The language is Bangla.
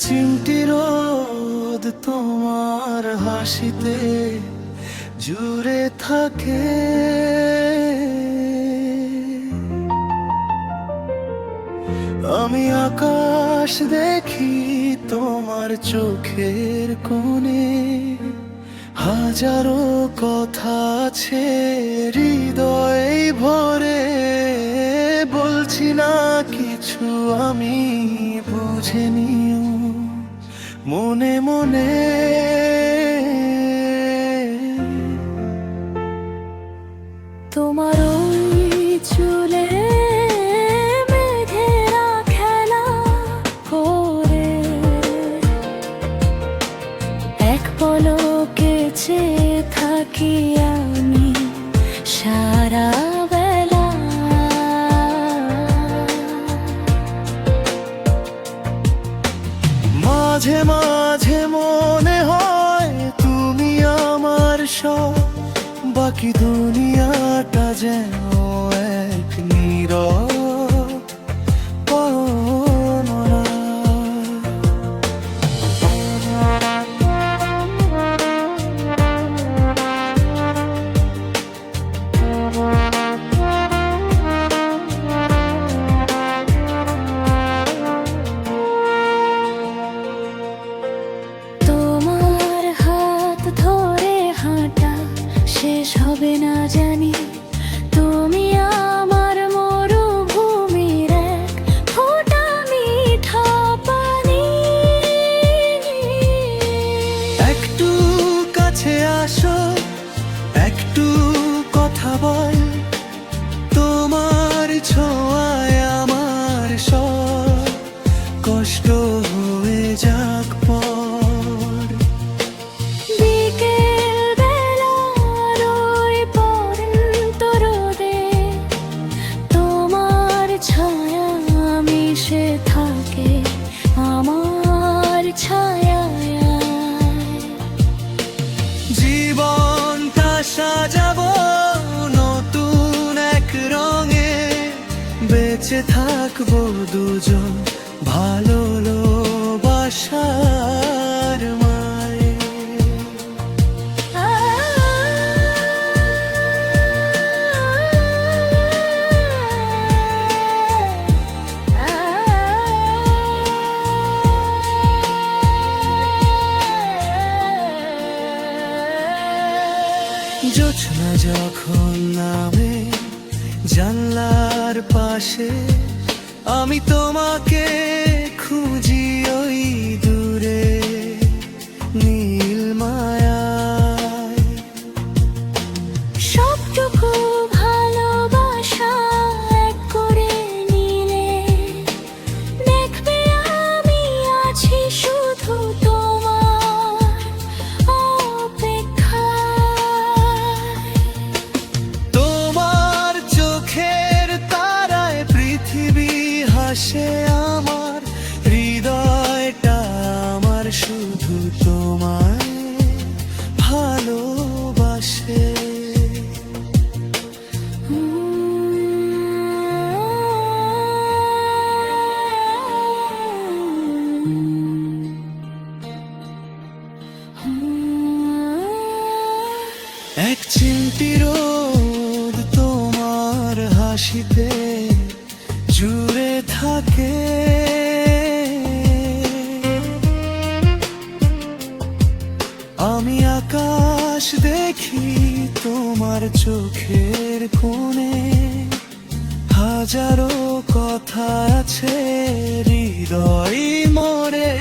চিমটি রোদ তোমার হাসিতে জুড়ে থাকে। আমি আকাশ দেখি তোমার চোখের কোণে, হাজারো কথা আছে হৃদয়ে ভরে। বলছি না কিছু আমি, বুঝে নিও মনে মনে। তোমার ওই চুলে মেঘেরা খেলা করে, এক পলকে চেয়ে থাকি আমি সারা বেলা। মাঝে মাঝে মনে হয় তুমি আমার সব, বাকি দুনিয়াটা যেন এক নীরব পাওনা। তোমার হাত ধরে হাঁটা শেষ হবে না জানি, তুমি আমার মরুভূমির এক ফোঁটা মিঠা পানি। একটু কাছে আসো, একটু কথা বল, তোমার ছোঁয়ায় আমার সব কষ্ট হয়ে যাক পর। বিকেল বেলার ওই পড়ন্ত রোদে তোমার ছায়া মিশে থাকে আমার ছায়ায়। জীবনটা সাজাবো নতুন এক রঙে, বেঁচে থাকবো দুজন ভালোবাসার মায়ে। জোছনা যখন নামে জানলার পাশে, আমি তোমাকে খুঁজি ওই দূরে নীল মায়ায়। সবটুকু ভালোবাসা এক করে নিলে দেখবে আমি আছি শুধু তোমার অপেক্ষায়। তোমার চোখের তারায় পৃথিবী হাসে, আমার হৃদয়টা আমার শুধু তোমায় ভালোবাসে। এক চিমটি রোদ তোমার হাসিতে জুড়ে থাকে। আমি আকাশ দেখি তোমার চোখের কোণে, হাজারো কথা আছে হৃদয় মোরে।